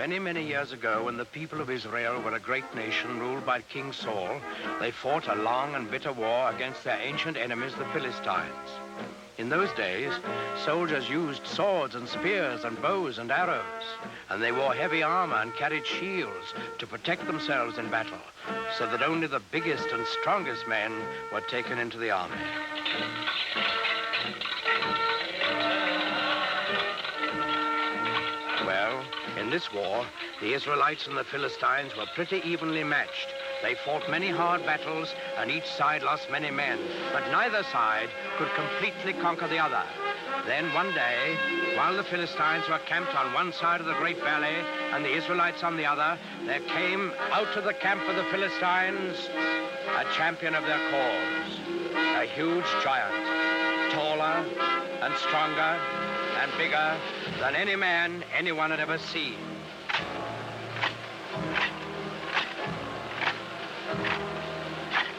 Many, many years ago, when the people of Israel were a great nation ruled by King Saul, they fought a long and bitter war against their ancient enemies, the Philistines. In those days, soldiers used swords and spears and bows and arrows, and they wore heavy armor and carried shields to protect themselves in battle, so that only the biggest and strongest men were taken into the army. Well, in this war, the Israelites and the Philistines were pretty evenly matched. They fought many hard battles, and each side lost many men, but neither side could completely conquer the other. Then one day, while the Philistines were camped on one side of the great valley and the Israelites on the other, there came out of the camp of the Philistines a champion of their cause, a huge giant, taller and stronger and bigger than any man anyone had ever seen.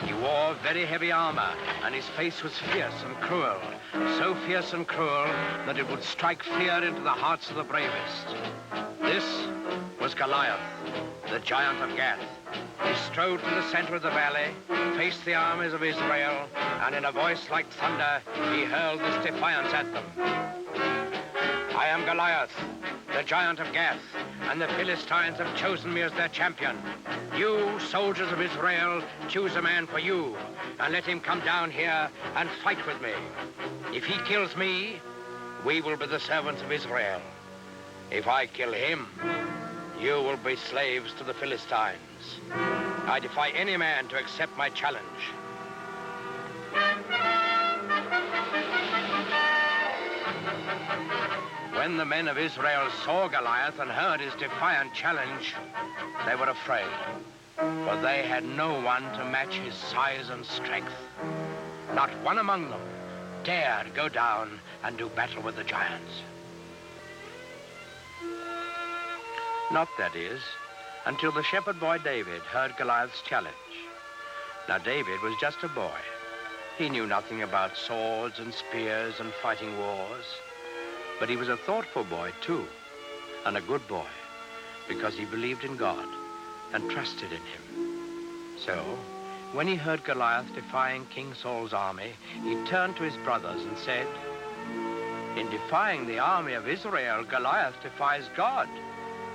He wore very heavy armor, and his face was fierce and cruel, so fierce and cruel that it would strike fear into the hearts of the bravest. This was Goliath, the giant of Gath. He strode to the center of the valley, faced the armies of Israel, and in a voice like thunder, he hurled this defiance at them. I am Goliath, the giant of Gath, and the Philistines have chosen me as their champion. You, soldiers of Israel, choose a man for you, and let him come down here and fight with me. If he kills me, we will be the servants of Israel. If I kill him, you will be slaves to the Philistines. I defy any man to accept my challenge. When the men of Israel saw Goliath and heard his defiant challenge, they were afraid, for they had no one to match his size and strength. Not one among them dared go down and do battle with the giants. Not, that is, until the shepherd boy David heard Goliath's challenge. Now, David was just a boy. He knew nothing about swords and spears and fighting wars. But he was a thoughtful boy, too, and a good boy, because he believed in God and trusted in him. So, when he heard Goliath defying King Saul's army, he turned to his brothers and said, "In defying the army of Israel, Goliath defies God.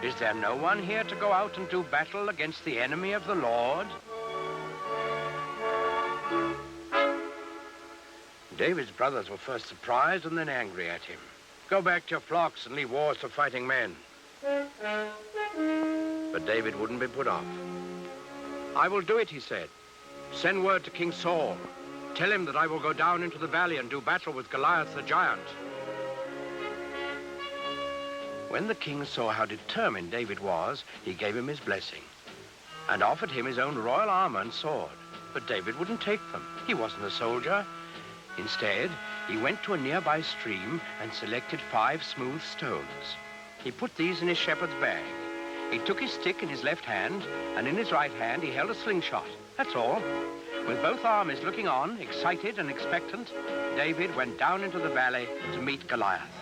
Is there no one here to go out and do battle against the enemy of the Lord?" David's brothers were first surprised and then angry at him. "Go back to your flocks and leave wars to fighting men." But David wouldn't be put off. "I will do it," he said. "Send word to King Saul. Tell him that I will go down into the valley and do battle with Goliath the giant." When the king saw how determined David was, he gave him his blessing and offered him his own royal armor and sword. But David wouldn't take them. He wasn't a soldier. Instead, he went to a nearby stream and selected 5 smooth stones. He put these in his shepherd's bag. He took his stick in his left hand, and in his right hand he held a slingshot. That's all. With both armies looking on, excited and expectant, David went down into the valley to meet Goliath.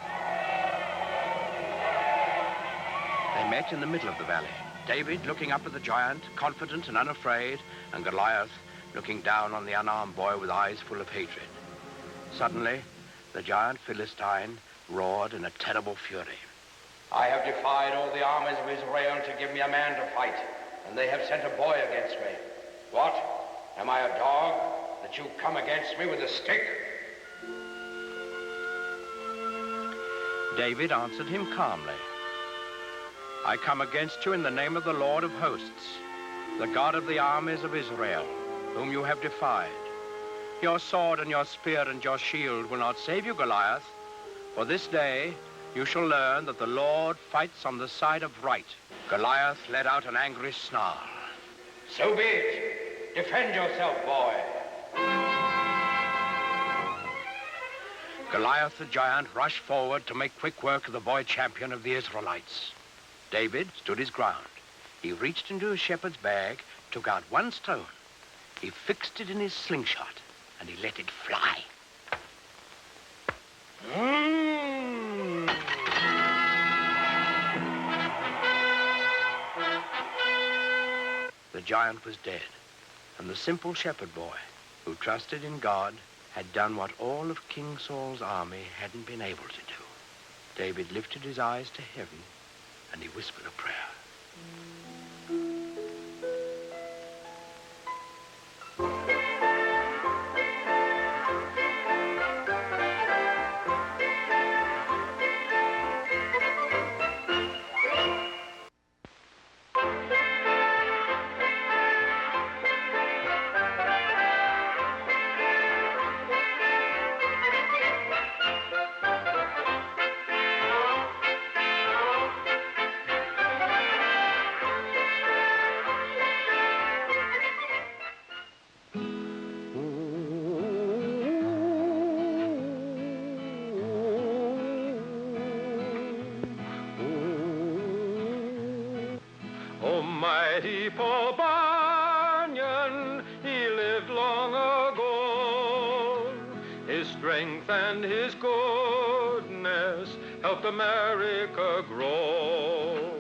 They met in the middle of the valley. David looking up at the giant, confident and unafraid, and Goliath looking down on the unarmed boy with eyes full of hatred. Suddenly, the giant Philistine roared in a terrible fury. "I have defied all the armies of Israel to give me a man to fight, and they have sent a boy against me. What? Am I a dog that you come against me with a stick?" David answered him calmly. "I come against you in the name of the Lord of hosts, the God of the armies of Israel, whom you have defied. Your sword and your spear and your shield will not save you, Goliath, for this day you shall learn that the Lord fights on the side of right." Goliath let out an angry snarl. "So be it. Defend yourself, boy." Goliath the giant rushed forward to make quick work of the boy champion of the Israelites. David stood his ground. He reached into his shepherd's bag, took out one stone. He fixed it in his slingshot, and he let it fly. The giant was dead, and the simple shepherd boy, who trusted in God, had done what all of King Saul's army hadn't been able to do. David lifted his eyes to heaven, and he whispered a prayer. Mighty Paul Bunyan, he lived long ago. His strength and his goodness helped America grow.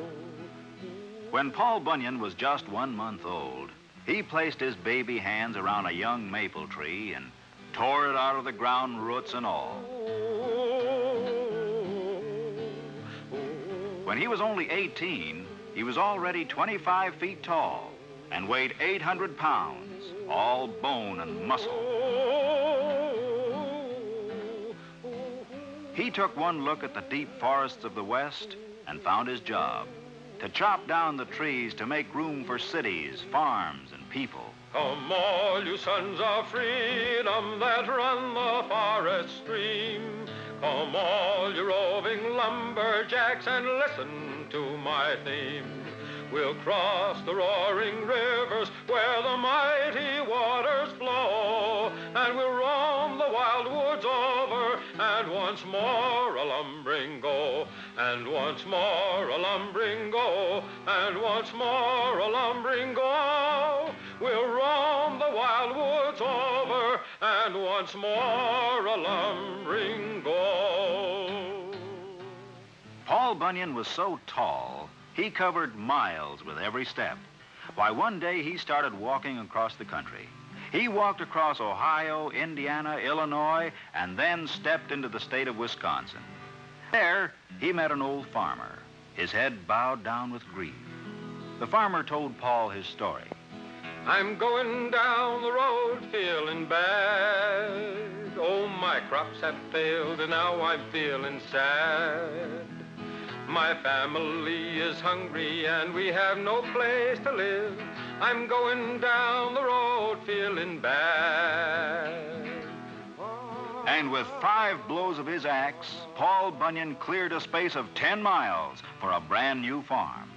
When Paul Bunyan was just 1 month old, he placed his baby hands around a young maple tree and tore it out of the ground, roots and all. When he was only 18, he was already 25 feet tall and weighed 800 pounds, all bone and muscle. He took one look at the deep forests of the West and found his job: to chop down the trees to make room for cities, farms, and people. Come all you sons of freedom that run the forest stream. Come all you roving lumberjacks and listen to my theme. We'll cross the roaring rivers where the mighty waters flow, and we'll roam the wild woods over, and once more a lumbering go, and once more a lumbering go, and once more a lumbering go. We'll roam the wild woods over, and once more a lumbering go. Paul Bunyan was so tall, he covered miles with every step. Why, one day he started walking across the country. He walked across Ohio, Indiana, Illinois, and then stepped into the state of Wisconsin. There, he met an old farmer, his head bowed down with grief. The farmer told Paul his story. I'm going down the road feeling bad. Oh, my crops have failed and now I'm feeling sad. My family is hungry and we have no place to live. I'm going down the road feeling bad. And with 5 blows of his axe, Paul Bunyan cleared a space of 10 miles for a brand new farm.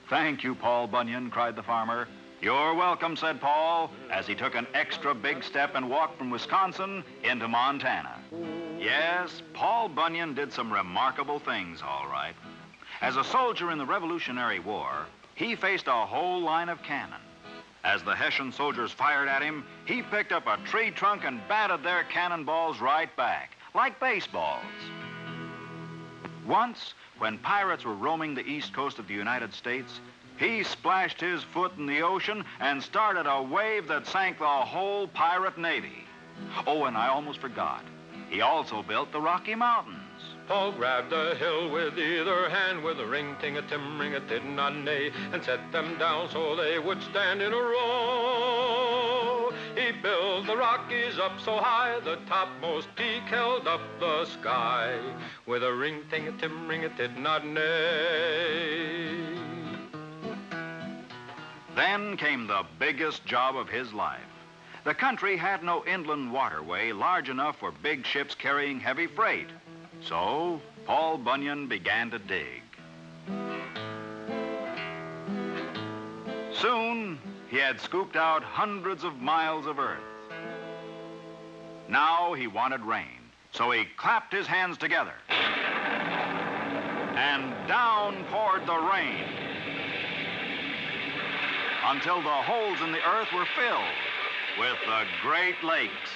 Thank you, Paul Bunyan, cried the farmer. You're welcome, said Paul, as he took an extra big step and walked from Wisconsin into Montana. Yes, Paul Bunyan did some remarkable things, all right. As a soldier in the Revolutionary War, he faced a whole line of cannon. As the Hessian soldiers fired at him, he picked up a tree trunk and batted their cannonballs right back, like baseballs. Once, when pirates were roaming the east coast of the United States, he splashed his foot in the ocean and started a wave that sank the whole pirate navy. Oh, and I almost forgot. He also built the Rocky Mountains. Paul grabbed a hill with either hand with a ring-ting-a-tim-ring-a-tid-not-nay and set them down so they would stand in a row. He built the Rockies up so high the topmost peak held up the sky with a ring-ting-a-tim-ring-a-tid-not-nay. Then came the biggest job of his life. The country had no inland waterway large enough for big ships carrying heavy freight. So Paul Bunyan began to dig. Soon, he had scooped out hundreds of miles of earth. Now he wanted rain, so he clapped his hands together. And down poured the rain, until the holes in the earth were filled with the Great Lakes.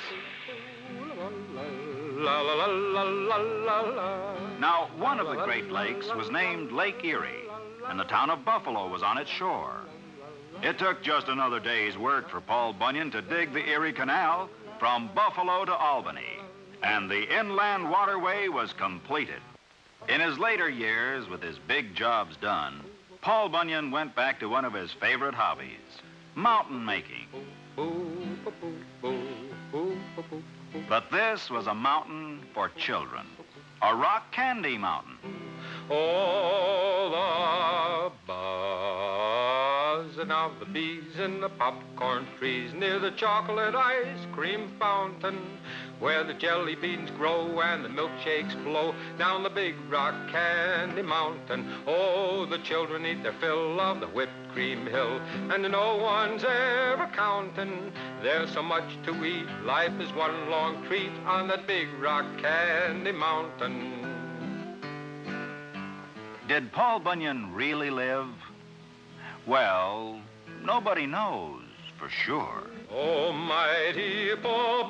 La, la, la, la, la, la, la. Now, one of the Great Lakes was named Lake Erie, and the town of Buffalo was on its shore. It took just another day's work for Paul Bunyan to dig the Erie Canal from Buffalo to Albany, and the inland waterway was completed. In his later years, with his big jobs done, Paul Bunyan went back to one of his favorite hobbies, mountain making. But this was a mountain for children, a rock candy mountain. Oh, the buzzing of the bees in the popcorn trees near the chocolate ice cream fountain, where the jelly beans grow and the milkshakes flow down the big rock candy mountain. Oh, the children eat their fill of the whipped cream hill, and no one's ever counting. There's so much to eat, life is one long treat on that big rock candy mountain. Did Paul Bunyan really live? Well, nobody knows for sure. Oh, mighty Paul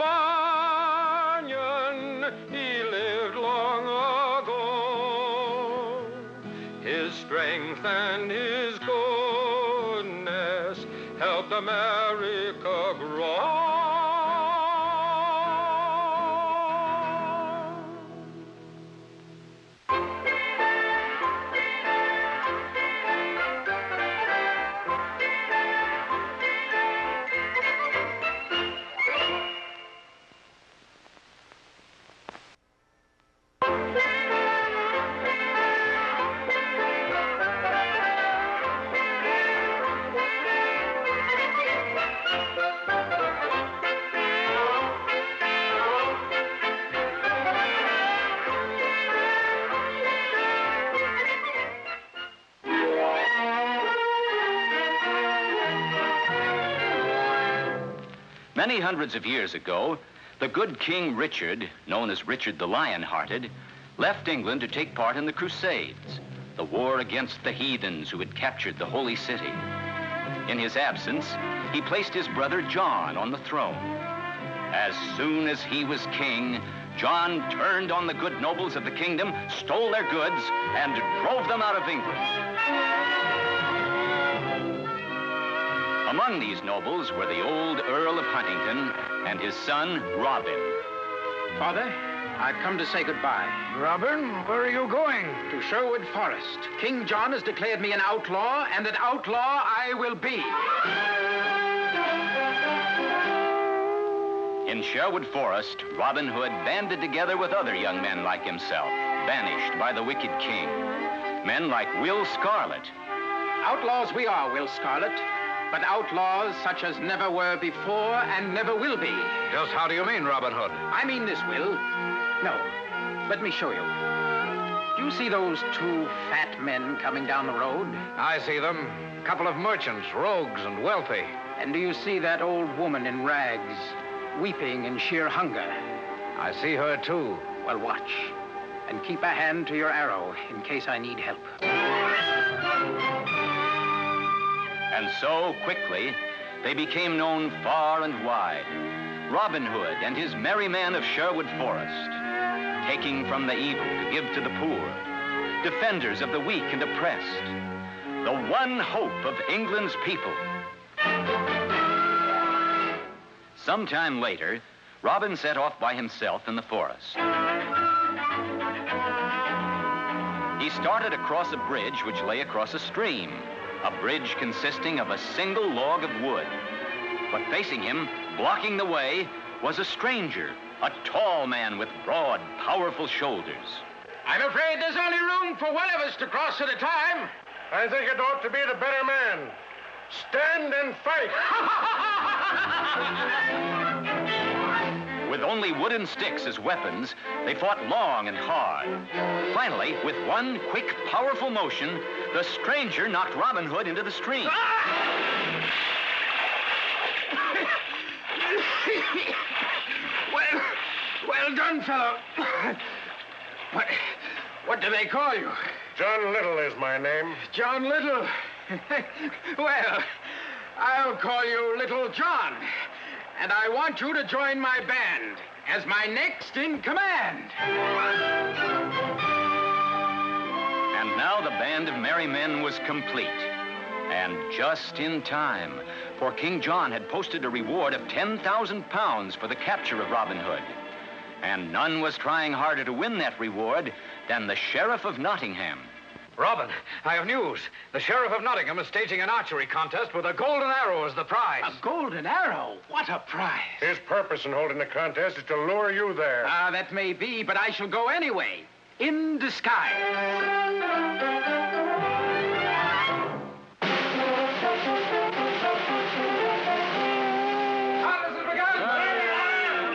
Bunyan, he lived long ago. His strength and his goodness helped America grow. Many hundreds of years ago, the good King Richard, known as Richard the Lion-Hearted, left England to take part in the Crusades, the war against the heathens who had captured the Holy City. In his absence, he placed his brother John on the throne. As soon as he was king, John turned on the good nobles of the kingdom, stole their goods, and drove them out of England. Among these nobles were the old Earl of Huntingdon and his son, Robin. Father, I've come to say goodbye. Robin, where are you going? To Sherwood Forest. King John has declared me an outlaw, and an outlaw I will be. In Sherwood Forest, Robin Hood banded together with other young men like himself, banished by the wicked king. Men like Will Scarlet. Outlaws we are, Will Scarlet, but outlaws such as never were before and never will be. Just how do you mean, Robin Hood? I mean this, Will. No, let me show you. Do you see those two fat men coming down the road? I see them. A couple of merchants, rogues and wealthy. And do you see that old woman in rags, weeping in sheer hunger? I see her, too. Well, watch, and keep a hand to your arrow in case I need help. And so, quickly, they became known far and wide. Robin Hood and his merry men of Sherwood Forest, taking from the evil to give to the poor, defenders of the weak and oppressed, the one hope of England's people. Sometime later, Robin set off by himself in the forest. He started across a bridge which lay across a stream, a bridge consisting of a single log of wood. But facing him, blocking the way, was a stranger, a tall man with broad, powerful shoulders. I'm afraid there's only room for one of us to cross at a time. I think it ought to be the better man. Stand and fight. With only wooden sticks as weapons, they fought long and hard. Finally, with one quick, powerful motion, the stranger knocked Robin Hood into the stream. Well done, fellow. What do they call you? John Little is my name. John Little. Well, I'll call you Little John. And I want you to join my band as my next in command. And now the band of merry men was complete. And just in time, for King John had posted a reward of 10,000 pounds for the capture of Robin Hood. And none was trying harder to win that reward than the Sheriff of Nottingham. Robin, I have news. The Sheriff of Nottingham is staging an archery contest with a golden arrow as the prize. A golden arrow? What a prize. His purpose in holding the contest is to lure you there. That may be, but I shall go anyway. In disguise.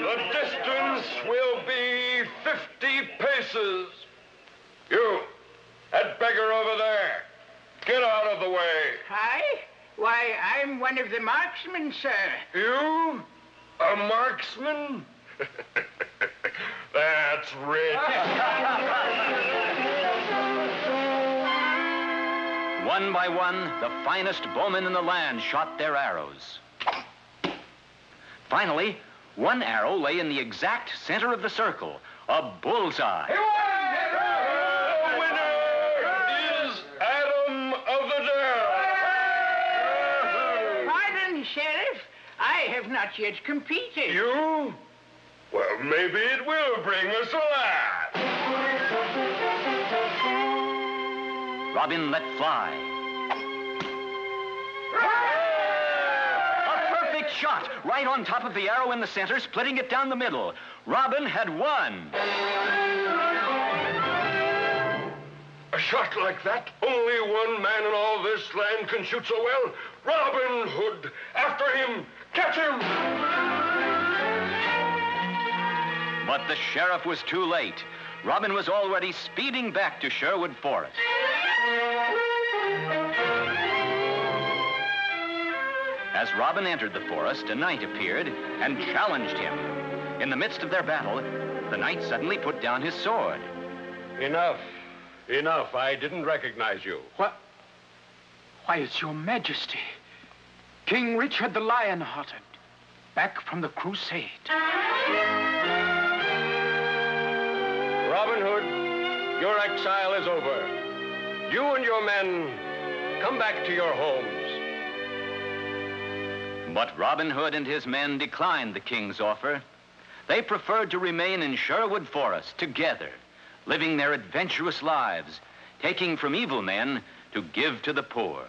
The distance will be 50 paces. You, that beggar over there, get out of the way. I? Why, I'm one of the marksmen, sir. You? A marksman? That's rich. One by one, the finest bowmen in the land shot their arrows. Finally, one arrow lay in the exact center of the circle, a bullseye. The winner is Adam of the Dell. Pardon, Sheriff. I have not yet competed. You? Well, maybe it will bring us a laugh. Robin let fly. A perfect shot, right on top of the arrow in the center, splitting it down the middle. Robin had won. A shot like that, only one man in all this land can shoot so well. Robin Hood, after him, catch him! But the sheriff was too late. Robin was already speeding back to Sherwood Forest. As Robin entered the forest, a knight appeared and challenged him. In the midst of their battle, the knight suddenly put down his sword. Enough. Enough. I didn't recognize you. What? Why, it's your majesty. King Richard the Lion-Hearted, back from the crusade. Robin Hood, your exile is over. You and your men, come back to your homes. But Robin Hood and his men declined the king's offer. They preferred to remain in Sherwood Forest together, living their adventurous lives, taking from evil men to give to the poor.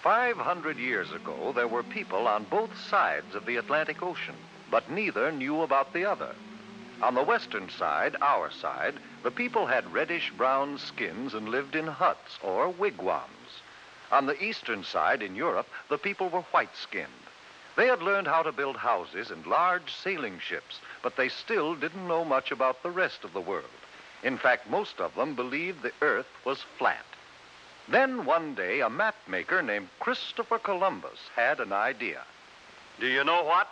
500 years ago, there were people on both sides of the Atlantic Ocean, but neither knew about the other. On the western side, our side, the people had reddish-brown skins and lived in huts or wigwams. On the eastern side, in Europe, the people were white-skinned. They had learned how to build houses and large sailing ships, but they still didn't know much about the rest of the world. In fact, most of them believed the earth was flat. Then one day, a map maker named Christopher Columbus had an idea. Do you know what?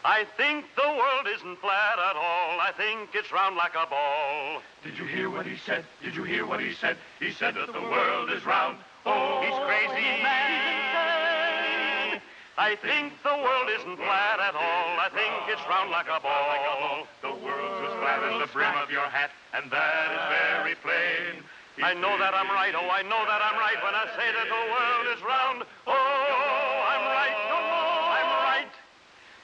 I think the world isn't flat at all. I think it's round like a ball. Did you hear what he said? Did you hear what he said? He said that the world is round. Oh, he's crazy, man. I think the world isn't flat at all. I think it's round like a ball. The world's as flat as the brim of your hat, and that is very plain. I know that I'm right, oh, I know that I'm right when I say that the world is round. Oh, I'm right, oh, I'm right.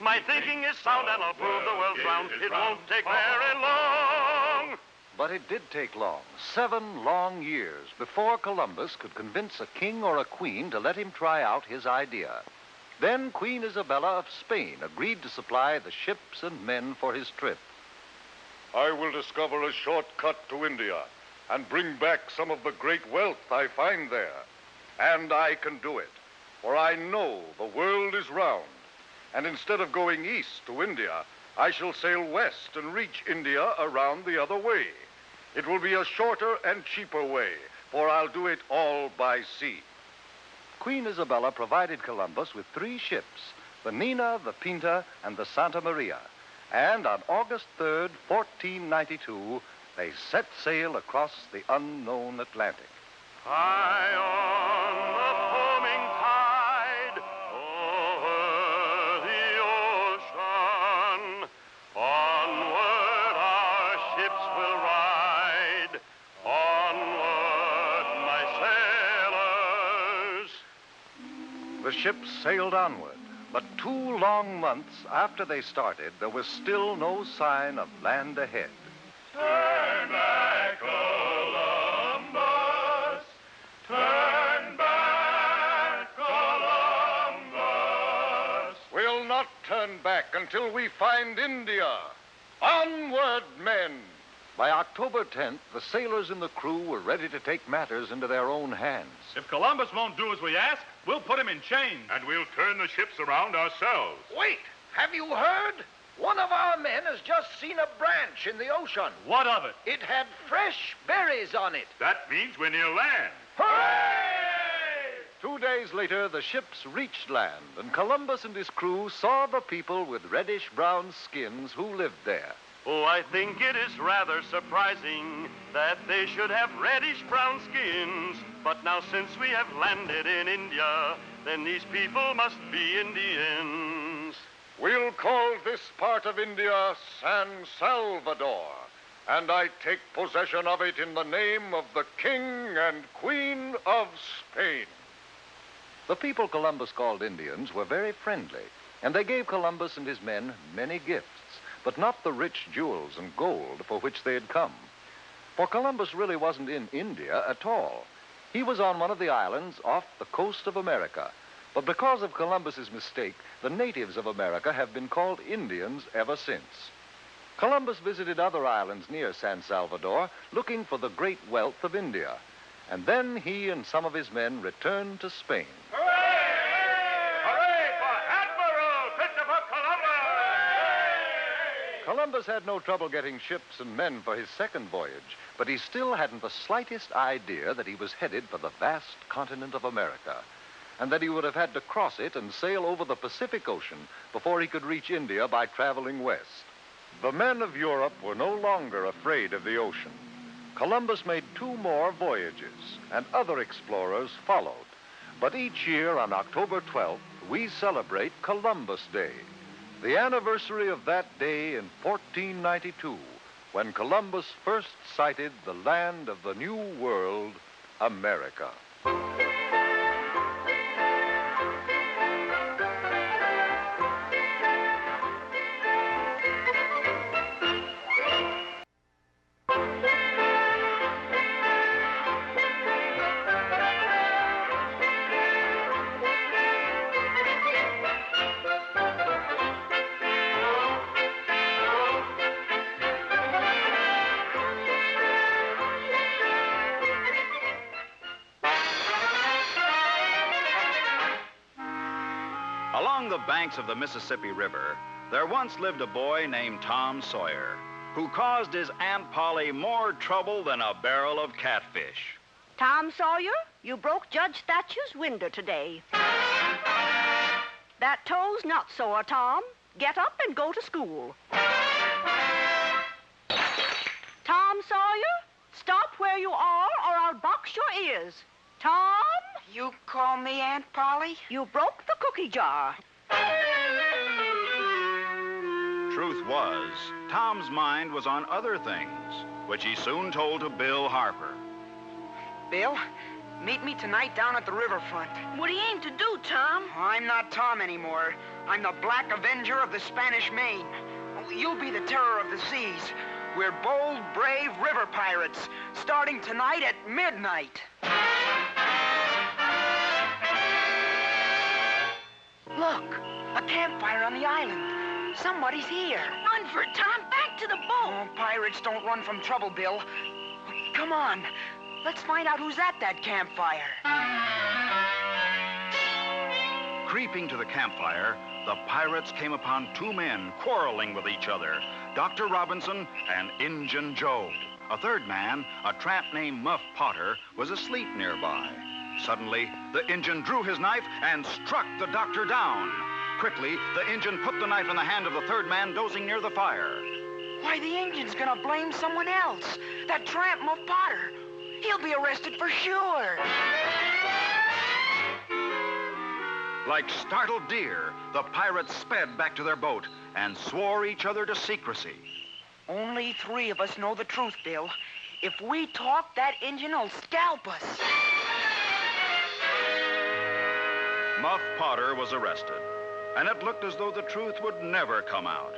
My thinking is sound and I'll prove the world's round. It won't take very long. But it did take long, 7 long years, before Columbus could convince a king or a queen to let him try out his idea. Then Queen Isabella of Spain agreed to supply the ships and men for his trip. I will discover a shortcut to India. and bring back some of the great wealth I find there. And I can do it, for I know the world is round. And instead of going east to India, I shall sail west and reach India around the other way. It will be a shorter and cheaper way, for I'll do it all by sea. Queen Isabella provided Columbus with 3 ships, the Nina, the Pinta, and the Santa Maria. And on August 3rd, 1492, they set sail across the unknown Atlantic. High on the foaming tide, over the ocean, onward our ships will ride, onward, my sailors. The ships sailed onward, but 2 long months after they started, there was still no sign of land ahead. Turn back, Columbus. Turn back, Columbus. We'll not turn back until we find India. Onward, men! By October 10th, the sailors and the crew were ready to take matters into their own hands. If Columbus won't do as we ask, we'll put him in chains. And we'll turn the ships around ourselves. Wait! Have you heard? One of our men has just seen a branch in the ocean. What of it? It had fresh berries on it. That means we're near land. Hooray! 2 days later, the ships reached land, and Columbus and his crew saw the people with reddish-brown skins who lived there. Oh, I think it is rather surprising that they should have reddish-brown skins. But now since we have landed in India, then these people must be Indians. We'll call this part of India San Salvador, and I take possession of it in the name of the King and Queen of Spain. The people Columbus called Indians were very friendly, and they gave Columbus and his men many gifts, but not the rich jewels and gold for which they had come. For Columbus really wasn't in India at all. He was on one of the islands off the coast of America. But because of Columbus's mistake, the natives of America have been called Indians ever since. Columbus visited other islands near San Salvador, looking for the great wealth of India. And then he and some of his men returned to Spain. Hooray for Admiral Christopher Columbus! Columbus had no trouble getting ships and men for his second voyage, but he still hadn't the slightest idea that he was headed for the vast continent of America, and that he would have had to cross it and sail over the Pacific Ocean before he could reach India by traveling west. The men of Europe were no longer afraid of the ocean. Columbus made 2 more voyages, and other explorers followed. But each year on October 12th, we celebrate Columbus Day, the anniversary of that day in 1492, when Columbus first sighted the land of the New World, America. Along the banks of the Mississippi River, there once lived a boy named Tom Sawyer, who caused his Aunt Polly more trouble than a barrel of catfish. Tom Sawyer, you broke Judge Thatcher's window today. That toe's not sore, Tom. Get up and go to school. Tom Sawyer, stop where you are or I'll box your ears. Tom? You call me Aunt Polly? You broke the cookie jar. Truth was, Tom's mind was on other things, which he soon told to Bill Harper. Bill, meet me tonight down at the riverfront. What do you aim to do, Tom? I'm not Tom anymore. I'm the Black Avenger of the Spanish Main. You'll be the terror of the seas. We're bold, brave river pirates, starting tonight at midnight. Look, a campfire on the island. Somebody's here. Run for it, Tom. Back to the boat. Oh, pirates don't run from trouble, Bill. Come on. Let's find out who's at that campfire. Creeping to the campfire, the pirates came upon two men quarreling with each other, Dr. Robinson and Injun Joe. A third man, a tramp named Muff Potter, was asleep nearby. Suddenly, the Injun drew his knife and struck the doctor down. Quickly, the Injun put the knife in the hand of the third man dozing near the fire. Why, the Injun's gonna blame someone else. That tramp, Muff Potter. He'll be arrested for sure. Like startled deer, the pirates sped back to their boat and swore each other to secrecy. Only 3 of us know the truth, Bill. If we talk, that Injun will scalp us. Muff Potter was arrested, and it looked as though the truth would never come out.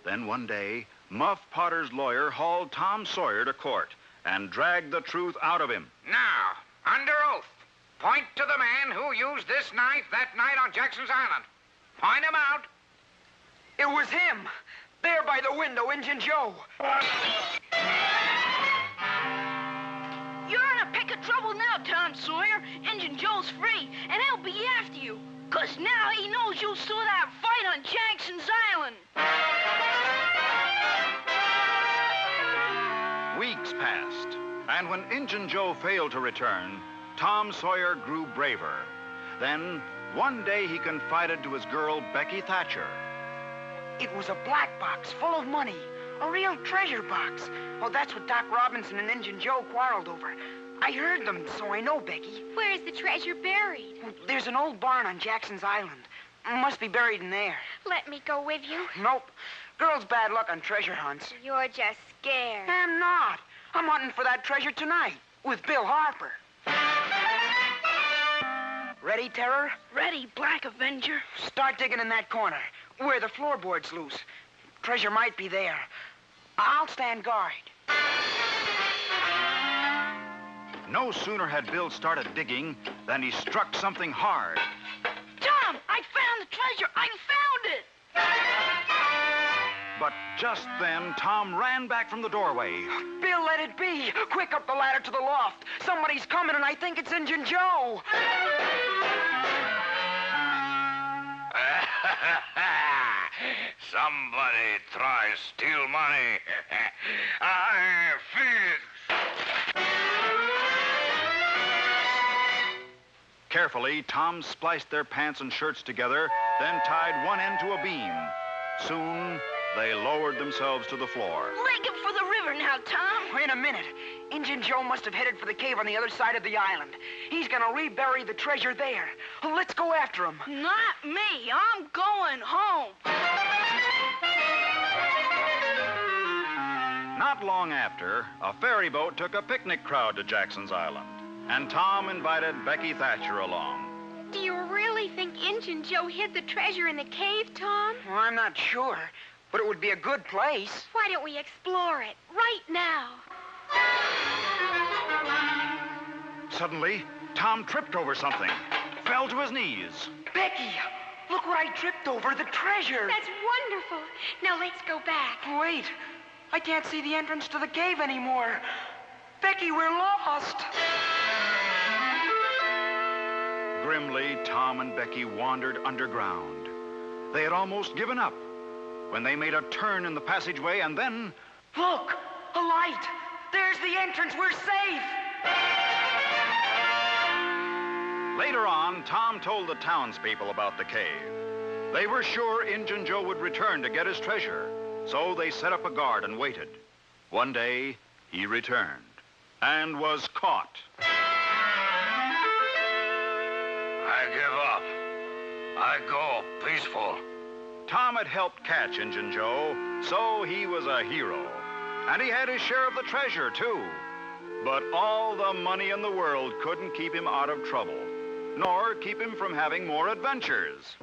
Then one day, Muff Potter's lawyer hauled Tom Sawyer to court and dragged the truth out of him. Now, under oath, point to the man who used this knife that night on Jackson's Island. Point him out. It was him. There by the window, Injun Joe. You're in a peck of trouble now, Tom Sawyer. Injun Joe's free, and he'll be after you. 'Cause now he knows you saw that fight on Jackson's Island. Weeks passed, and when Injun Joe failed to return, Tom Sawyer grew braver. Then, one day he confided to his girl, Becky Thatcher. It was a black box full of money. A real treasure box. Oh, that's what Doc Robinson and Injun Joe quarreled over. I heard them, so I know, Becky. Where's the treasure buried? There's an old barn on Jackson's Island. Must be buried in there. Let me go with you. Nope. Girls' bad luck on treasure hunts. You're just scared. I'm not. I'm hunting for that treasure tonight with Bill Harper. Ready, Terror? Ready, Black Avenger. Start digging in that corner, where the floorboard's loose. Treasure might be there. I'll stand guard. No sooner had Bill started digging than he struck something hard. Tom, I found the treasure. I found it. But just then, Tom ran back from the doorway. Bill, let it be. Quick, up the ladder to the loft. Somebody's coming, and I think it's Injun Joe. Somebody tries steal money. I fix. Carefully, Tom spliced their pants and shirts together, then tied one end to a beam. Soon, they lowered themselves to the floor. Leg it for the river now, Tom. Wait a minute. Injun Joe must have headed for the cave on the other side of the island. He's gonna rebury the treasure there. Let's go after him. Not me. I'm going home. Not long after, a ferry boat took a picnic crowd to Jackson's Island, and Tom invited Becky Thatcher along. Do you really think Injun Joe hid the treasure in the cave, Tom? Well, I'm not sure, but it would be a good place. Why don't we explore it right now? Suddenly, Tom tripped over something, fell to his knees. Becky, look what I tripped over, the treasure. That's wonderful. Now let's go back. Wait, I can't see the entrance to the cave anymore. Becky, we're lost. Grimly, Tom and Becky wandered underground. They had almost given up when they made a turn in the passageway, and then... Look, a light. There's the entrance. We're safe. Later on, Tom told the townspeople about the cave. They were sure Injun Joe would return to get his treasure, so they set up a guard and waited. One day, he returned and was caught. I give up. I go peaceful. Tom had helped catch Injun Joe, so he was a hero. And he had his share of the treasure, too. But all the money in the world couldn't keep him out of trouble, nor keep him from having more adventures.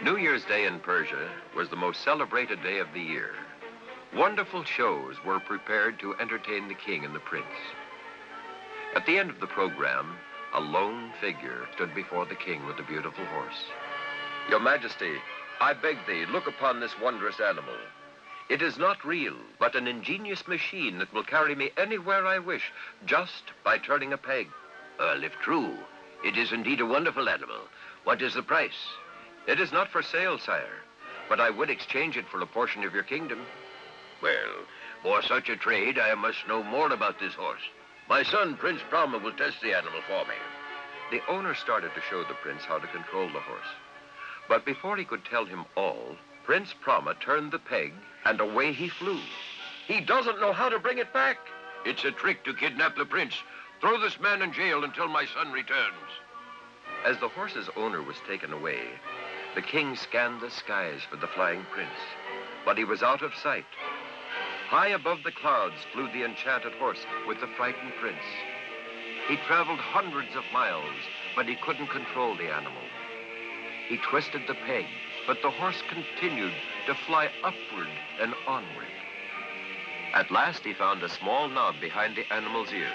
New Year's Day in Persia was the most celebrated day of the year. Wonderful shows were prepared to entertain the king and the prince. At the end of the program, a lone figure stood before the king with a beautiful horse. Your Majesty, I beg thee, look upon this wondrous animal. It is not real, but an ingenious machine that will carry me anywhere I wish, just by turning a peg. Well, if true, it is indeed a wonderful animal. What is the price? It is not for sale, sire, but I would exchange it for a portion of your kingdom. Well, for such a trade, I must know more about this horse. My son, Prince Brahma, will test the animal for me. The owner started to show the prince how to control the horse. But before he could tell him all, Prince Brahma turned the peg, and away he flew. He doesn't know how to bring it back. It's a trick to kidnap the prince. Throw this man in jail until my son returns. As the horse's owner was taken away, the king scanned the skies for the flying prince, but he was out of sight. High above the clouds flew the enchanted horse with the frightened prince. He traveled hundreds of miles, but he couldn't control the animal. He twisted the peg, but the horse continued to fly upward and onward. At last he found a small knob behind the animal's ear.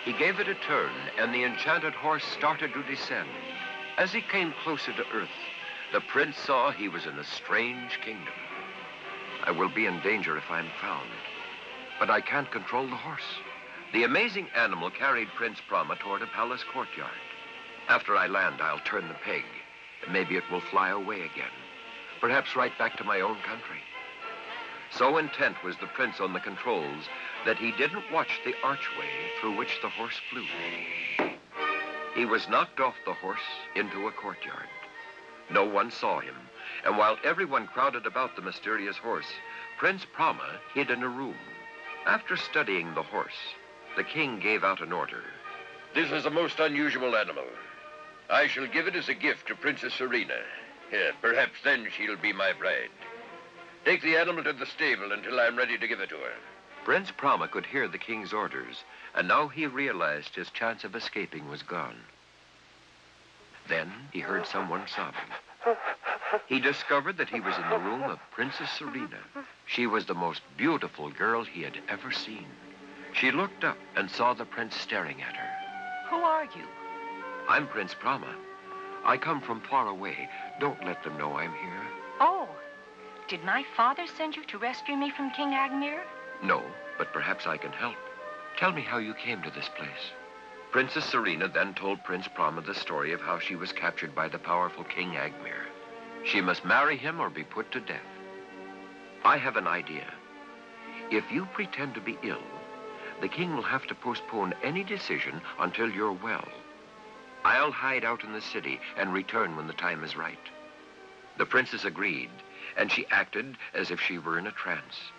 He gave it a turn, and the enchanted horse started to descend. As he came closer to earth, the prince saw he was in a strange kingdom. I will be in danger if I'm found, but I can't control the horse. The amazing animal carried Prince Brahma toward a palace courtyard. After I land, I'll turn the peg, and maybe it will fly away again, perhaps right back to my own country. So intent was the prince on the controls that he didn't watch the archway through which the horse flew. He was knocked off the horse into a courtyard. No one saw him, and while everyone crowded about the mysterious horse, Prince Brahma hid in a room. After studying the horse, the king gave out an order. This is a most unusual animal. I shall give it as a gift to Princess Serena. Perhaps then she'll be my bride. Take the animal to the stable until I'm ready to give it to her. Prince Brahma could hear the king's orders, and now he realized his chance of escaping was gone. Then he heard someone sobbing. He discovered that he was in the room of Princess Serena. She was the most beautiful girl he had ever seen. She looked up and saw the prince staring at her. Who are you? I'm Prince Brahma. I come from far away. Don't let them know I'm here. Oh, did my father send you to rescue me from King Agmir? No, but perhaps I can help. Tell me how you came to this place. Princess Serena then told Prince Brahma the story of how she was captured by the powerful King Agmir. She must marry him or be put to death. I have an idea. If you pretend to be ill, the king will have to postpone any decision until you're well. I'll hide out in the city and return when the time is right. The princess agreed, and she acted as if she were in a trance.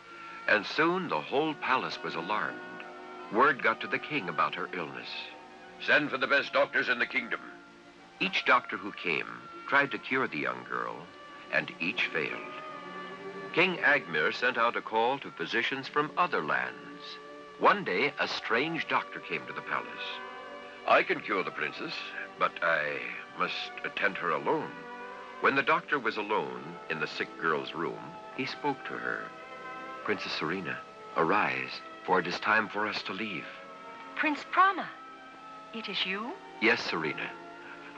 And soon the whole palace was alarmed. Word got to the king about her illness. Send for the best doctors in the kingdom. Each doctor who came tried to cure the young girl, and each failed. King Agmir sent out a call to physicians from other lands. One day, a strange doctor came to the palace. I can cure the princess, but I must attend her alone. When the doctor was alone in the sick girl's room, he spoke to her. Princess Serena, arise, for it is time for us to leave. Prince Brahma, it is you? Yes, Serena,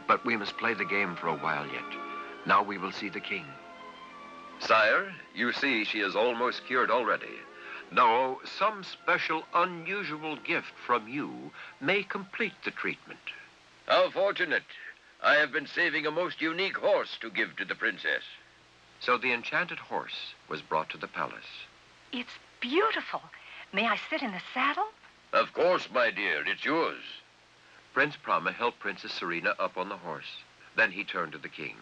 but we must play the game for a while yet. Now we will see the king. Sire, you see she is almost cured already. Now, some special, unusual gift from you may complete the treatment. How fortunate. I have been saving a most unique horse to give to the princess. So the enchanted horse was brought to the palace. It's beautiful. May I sit in the saddle? Of course, my dear. It's yours. Prince Brahma helped Princess Serena up on the horse. Then he turned to the king.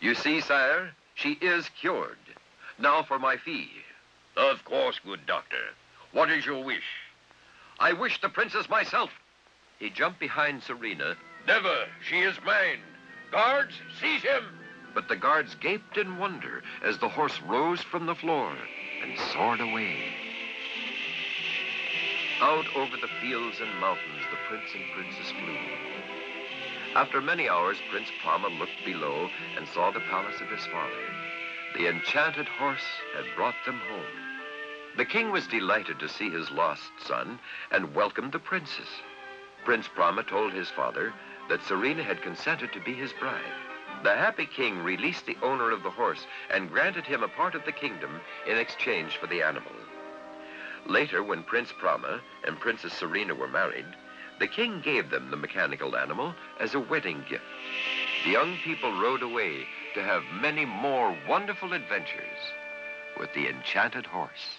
You see, sire, she is cured. Now for my fee. Of course, good doctor. What is your wish? I wish the princess myself. He jumped behind Serena. Never. She is mine. Guards, seize him. But the guards gaped in wonder as the horse rose from the floor and soared away. Out over the fields and mountains, the prince and princess flew. After many hours, Prince Brahma looked below and saw the palace of his father. The enchanted horse had brought them home. The king was delighted to see his lost son and welcomed the princess. Prince Brahma told his father that Serena had consented to be his bride. The happy king released the owner of the horse and granted him a part of the kingdom in exchange for the animal. Later, when Prince Brahma and Princess Serena were married, the king gave them the mechanical animal as a wedding gift. The young people rode away to have many more wonderful adventures with the enchanted horse.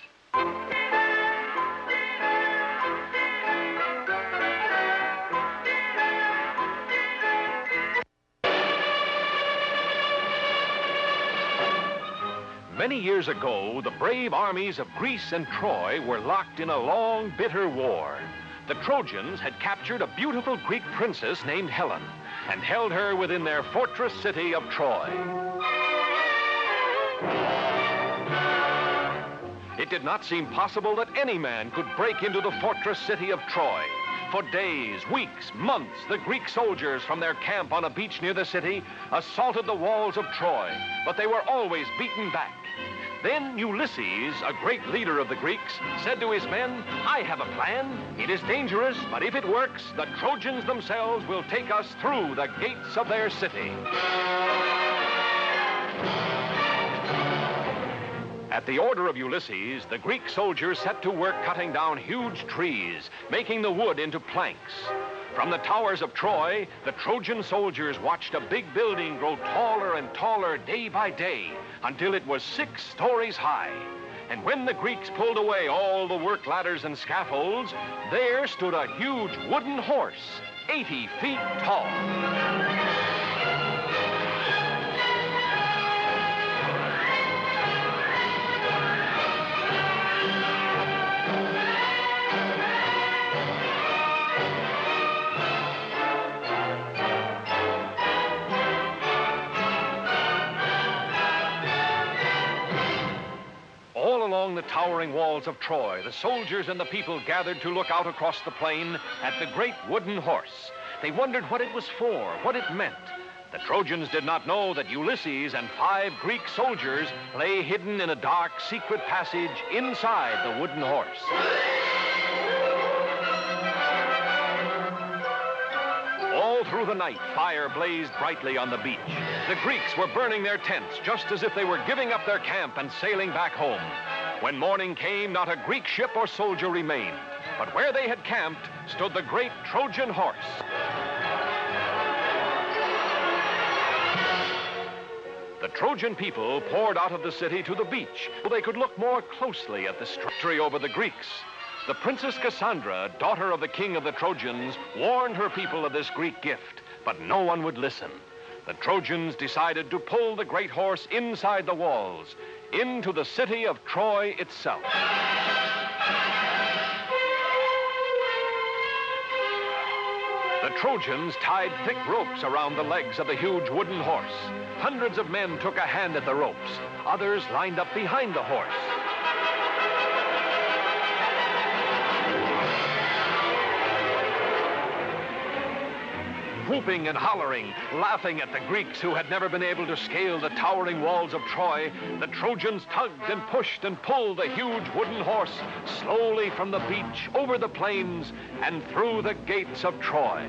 Many years ago, the brave armies of Greece and Troy were locked in a long, bitter war. The Trojans had captured a beautiful Greek princess named Helen and held her within their fortress city of Troy. It did not seem possible that any man could break into the fortress city of Troy. For days, weeks, months, the Greek soldiers from their camp on a beach near the city assaulted the walls of Troy, but they were always beaten back. Then Ulysses, a great leader of the Greeks, said to his men, "I have a plan. It is dangerous, but if it works, the Trojans themselves will take us through the gates of their city." At the order of Ulysses, the Greek soldiers set to work cutting down huge trees, making the wood into planks. From the towers of Troy, the Trojan soldiers watched a big building grow taller and taller day by day until it was 6 stories high. And when the Greeks pulled away all the work ladders and scaffolds, there stood a huge wooden horse, 80 feet tall. Along the towering walls of Troy, the soldiers and the people gathered to look out across the plain at the great wooden horse. They wondered what it was for, what it meant. The Trojans did not know that Ulysses and 5 Greek soldiers lay hidden in a dark, secret passage inside the wooden horse. All through the night, fire blazed brightly on the beach. The Greeks were burning their tents just as if they were giving up their camp and sailing back home. When morning came, not a Greek ship or soldier remained. But where they had camped stood the great Trojan horse. The Trojan people poured out of the city to the beach so they could look more closely at the victory over the Greeks. The Princess Cassandra, daughter of the king of the Trojans, warned her people of this Greek gift, but no one would listen. The Trojans decided to pull the great horse inside the walls, into the city of Troy itself. The Trojans tied thick ropes around the legs of the huge wooden horse. Hundreds of men took a hand at the ropes. Others lined up behind the horse. Whooping and hollering, laughing at the Greeks who had never been able to scale the towering walls of Troy, the Trojans tugged and pushed and pulled the huge wooden horse slowly from the beach, over the plains, and through the gates of Troy.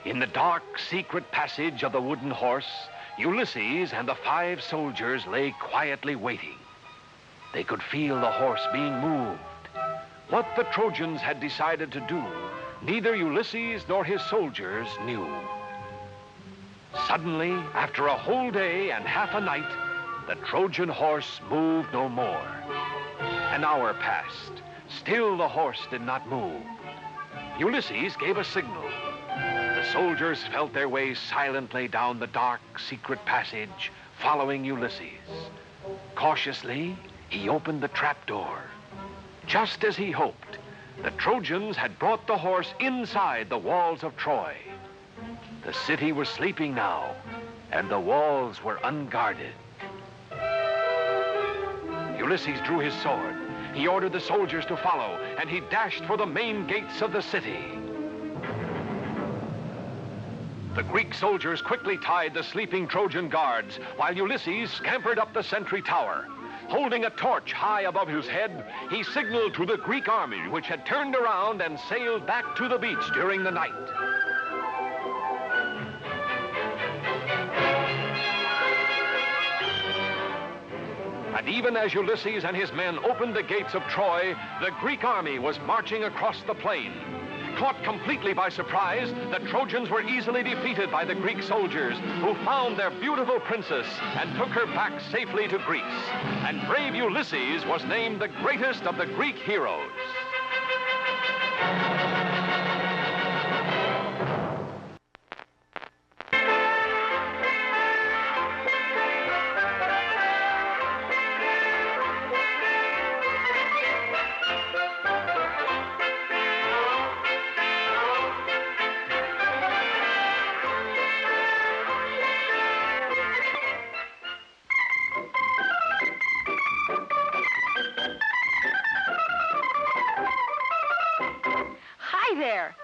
In the dark, secret passage of the wooden horse, Ulysses and the 5 soldiers lay quietly waiting. They could feel the horse being moved. What the Trojans had decided to do, neither Ulysses nor his soldiers knew. Suddenly, after a whole day and half a night, the Trojan horse moved no more. An hour passed. Still the horse did not move. Ulysses gave a signal. The soldiers felt their way silently down the dark, secret passage, following Ulysses. Cautiously, he opened the trapdoor. Just as he hoped, the Trojans had brought the horse inside the walls of Troy. The city was sleeping now, and the walls were unguarded. Ulysses drew his sword. He ordered the soldiers to follow, and he dashed for the main gates of the city. The Greek soldiers quickly tied the sleeping Trojan guards, while Ulysses scampered up the sentry tower. Holding a torch high above his head, he signaled to the Greek army, which had turned around and sailed back to the beach during the night. And even as Ulysses and his men opened the gates of Troy, the Greek army was marching across the plain. Caught completely by surprise, the Trojans were easily defeated by the Greek soldiers, who found their beautiful princess and took her back safely to Greece. And brave Ulysses was named the greatest of the Greek heroes.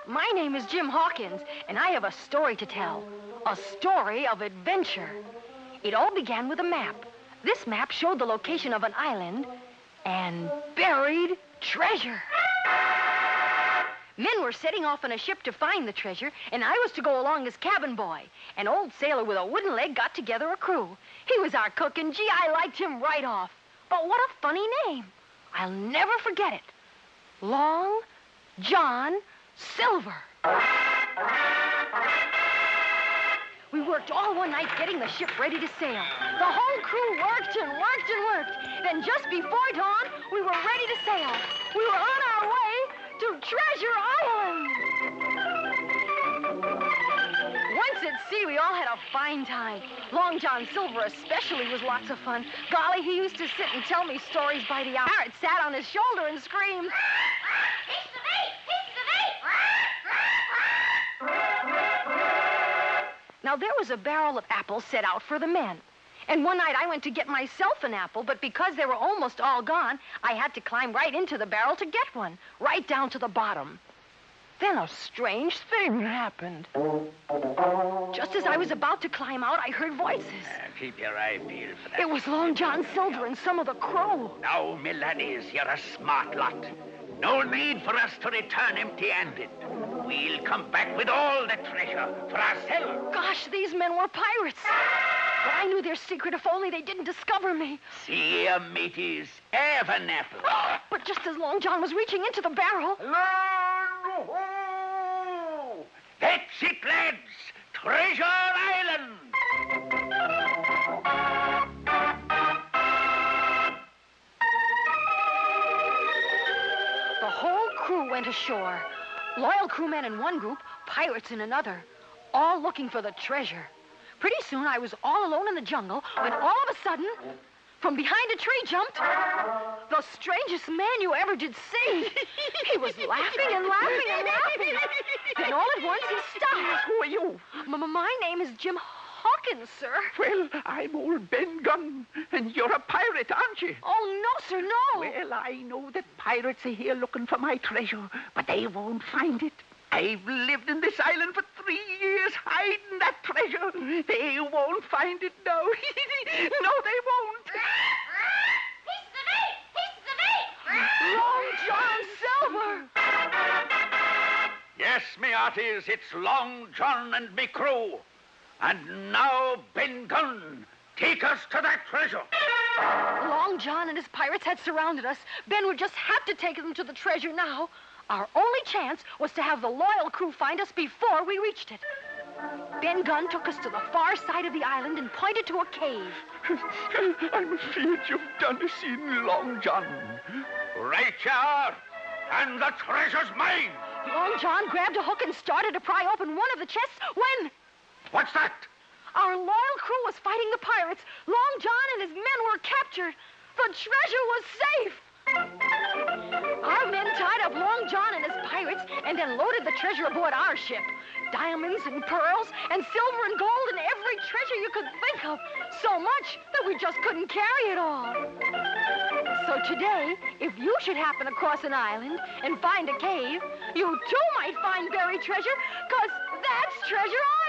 My name is Jim Hawkins, and I have a story to tell. A story of adventure. It all began with a map. This map showed the location of an island and buried treasure. Men were setting off on a ship to find the treasure, and I was to go along as cabin boy. An old sailor with a wooden leg got together a crew. He was our cook, and gee, I liked him right off. But what a funny name. I'll never forget it. Long John Silver. We worked all one night getting the ship ready to sail. The whole crew worked and worked and worked. Then just before dawn, we were ready to sail. We were on our way to Treasure Island. Once at sea, we all had a fine time. Long John Silver especially was lots of fun. Golly, he used to sit and tell me stories by the hour. Parrot sat on his shoulder and screamed, Now, there was a barrel of apples set out for the men. And one night I went to get myself an apple, but because they were almost all gone, I had to climb right into the barrel to get one, right down to the bottom. Then a strange thing happened. Just as I was about to climb out, I heard voices. Keep your eye peeled for that. It was Long John Silver and some of the crew. Now, me laddies, you're a smart lot. No need for us to return empty-handed. We'll come back with all the treasure for ourselves. Gosh, these men were pirates. But I knew their secret if only they didn't discover me. See here, mateys, have an apple. But just as Long John was reaching into the barrel... Land ho! That's it, lads. Treasure Island. The whole crew went ashore. Loyal crewmen in one group, pirates in another, all looking for the treasure. Pretty soon, I was all alone in the jungle when all of a sudden, from behind a tree jumped the strangest man you ever did see. He was laughing and laughing and laughing. Then all at once he stopped. Who are you? My name is Jim Hawkins, sir. Well, I'm old Ben Gunn, and you're a pirate, aren't you? Oh, no, sir, no. Well, I know that pirates are here looking for my treasure, but they won't find it. I've lived in this island for 3 years hiding that treasure. They won't find it now. No, they won't. Long John Silver! Yes, me hearties, it's Long John and me crew. And now, Ben Gunn, take us to that treasure. Long John and his pirates had surrounded us. Ben would just have to take them to the treasure now. Our only chance was to have the loyal crew find us before we reached it. Ben Gunn took us to the far side of the island and pointed to a cave. I'm afraid you've done us in, Long John. Right you are. And the treasure's mine. Long John grabbed a hook and started to pry open one of the chests when... What's that? Our loyal crew was fighting the pirates. Long John and his men were captured. The treasure was safe. Our men tied up Long John and his pirates and then loaded the treasure aboard our ship. Diamonds and pearls and silver and gold and every treasure you could think of. So much that we just couldn't carry it all. So today, if you should happen to cross an island and find a cave, you too might find buried treasure, 'cause that's treasure